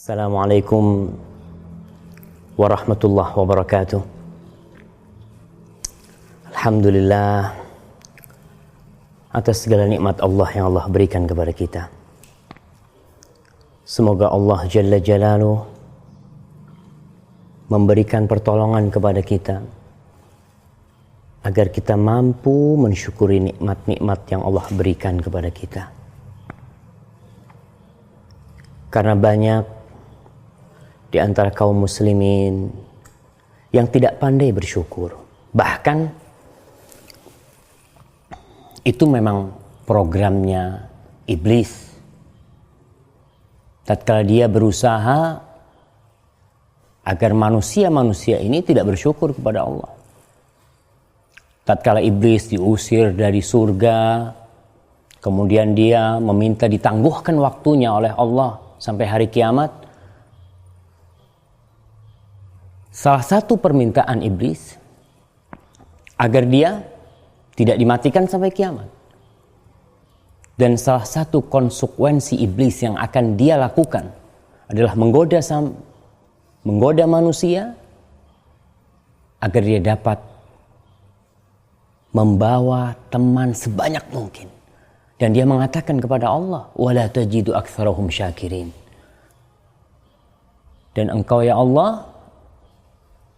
Assalamualaikum warahmatullahi wabarakatuh. Alhamdulillah atas segala nikmat Allah yang Allah berikan kepada kita. Semoga Allah Jalla Jalaluhu memberikan pertolongan kepada kita agar kita mampu mensyukuri nikmat-nikmat yang Allah berikan kepada kita. Karena banyak di antara kaum muslimin yang tidak pandai bersyukur. Bahkan itu memang programnya iblis. Tatkala dia berusaha agar manusia-manusia ini tidak bersyukur kepada Allah. Tatkala iblis diusir dari surga, kemudian dia meminta ditangguhkan waktunya oleh Allah sampai hari kiamat. Salah satu permintaan iblis agar dia tidak dimatikan sampai kiamat. Dan salah satu konsekuensi iblis yang akan dia lakukan adalah menggoda manusia agar dia dapat membawa teman sebanyak mungkin. Dan dia mengatakan kepada Allah, "Wala tajidu aktsarahum syakirin." Dan engkau ya Allah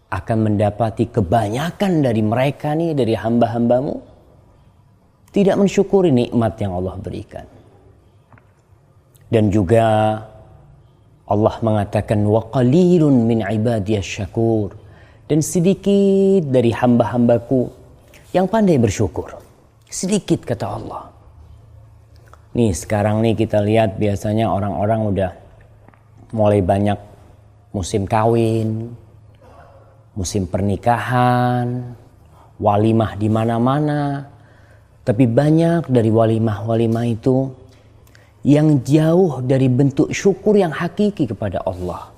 akan mendapati kebanyakan dari mereka nih, dari hamba-hambamu, tidak mensyukuri nikmat yang Allah berikan. Dan juga Allah mengatakan, wa qalilun min ibadiyasy syakur. Dan sedikit dari hamba-hambaku yang pandai bersyukur. Sedikit kata Allah. Nih sekarang nih kita lihat biasanya orang-orang udah mulai banyak musim kawin, musim pernikahan, walimah di mana-mana. Tapi banyak dari walimah-walimah itu yang jauh dari bentuk syukur yang hakiki kepada Allah.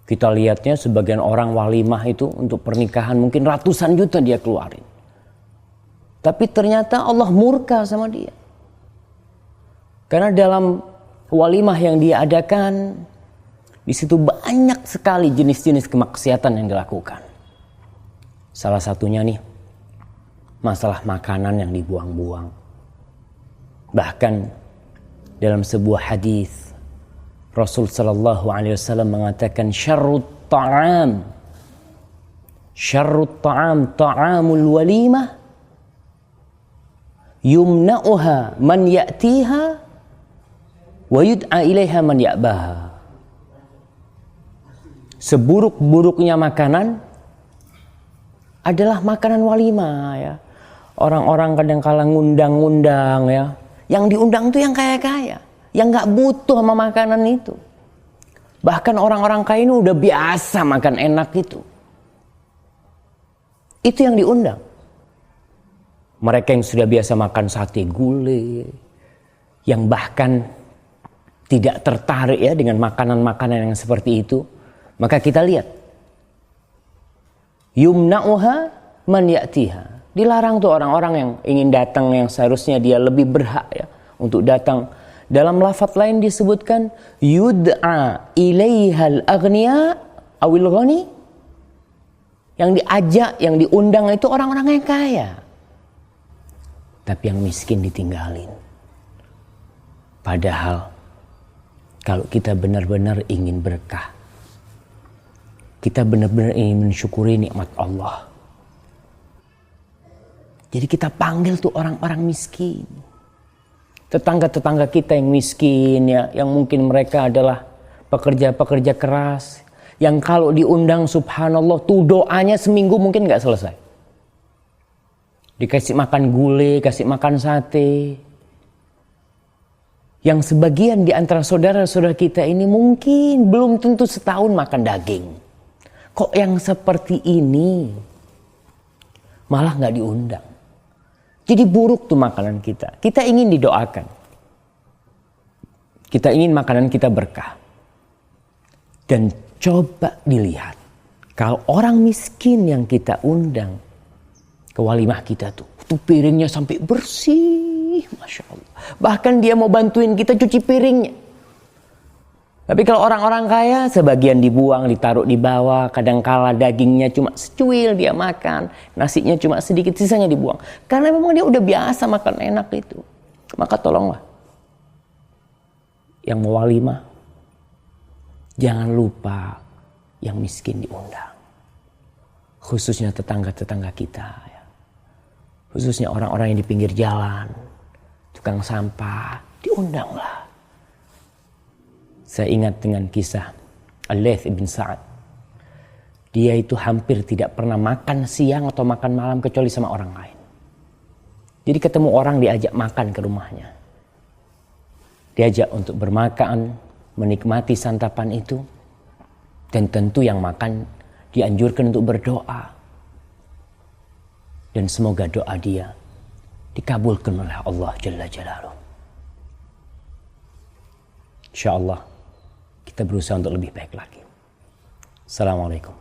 Kita lihatnya sebagian orang walimah itu untuk pernikahan mungkin ratusan juta dia keluarin. Tapi ternyata Allah murka sama dia. Karena dalam walimah yang dia adakan, di situ banyak sekali jenis-jenis kemaksiatan yang dilakukan. Salah satunya nih, masalah makanan yang dibuang-buang. Bahkan dalam sebuah hadis, Rasul sallallahu alaihi wasallam mengatakan syarrut ta'am ta'amul walimah yumna'uha man ya'tiha wa yud'a ilaiha man ya'baha. Seburuk-buruknya makanan adalah makanan walimah ya. Orang-orang kadang-kala ngundang-ngundang ya. Yang diundang itu yang kaya-kaya, yang gak butuh sama makanan itu. Bahkan orang-orang kaya ini udah biasa makan enak itu. Itu yang diundang. Mereka yang sudah biasa makan sate gulai, yang bahkan tidak tertarik ya dengan makanan-makanan yang seperti itu. Maka kita lihat, yumna'uha man ya'tiha. Dilarang tuh orang-orang yang ingin datang yang seharusnya dia lebih berhak ya untuk datang. Dalam lafaz lain disebutkan yud'a ilaihal aghniya awil ghani. Yang diajak, yang diundang itu orang-orang yang kaya. Tapi yang miskin ditinggalin. Padahal kalau kita benar-benar ingin berkah, kita benar-benar ingin mensyukuri nikmat Allah. Jadi kita panggil tuh orang-orang miskin. Tetangga-tetangga kita yang miskin ya, yang mungkin mereka adalah pekerja-pekerja keras. Yang kalau diundang subhanallah tuh doanya seminggu mungkin gak selesai. Dikasih makan gulai, kasih makan sate. Yang sebagian di antara saudara-saudara kita ini mungkin belum tentu setahun makan daging. Kok yang seperti ini malah gak diundang? Jadi buruk tuh makanan kita. Kita ingin didoakan. Kita ingin makanan kita berkah. Dan coba dilihat. Kalau orang miskin yang kita undang ke walimah kita tuh piringnya sampai bersih. Masya Allah. Bahkan dia mau bantuin kita cuci piringnya. Tapi kalau orang-orang kaya, sebagian dibuang, ditaruh di bawah, kadangkala dagingnya cuma secuil dia makan, nasinya cuma sedikit, sisanya dibuang. Karena memang dia udah biasa makan enak itu. Maka tolonglah, yang mau walimah, jangan lupa yang miskin diundang. Khususnya tetangga-tetangga kita. Ya. Khususnya orang-orang yang di pinggir jalan, tukang sampah, diundanglah. Saya ingat dengan kisah Al-Laits ibn Sa'ad. Dia itu hampir tidak pernah makan siang atau makan malam kecuali sama orang lain. Jadi ketemu orang diajak makan ke rumahnya. Diajak untuk bermakan, menikmati santapan itu. Dan tentu yang makan dianjurkan untuk berdoa. Dan semoga doa dia dikabulkan oleh Allah Jalla Jalaluh. InsyaAllah kita berusaha untuk lebih baik lagi. Assalamualaikum.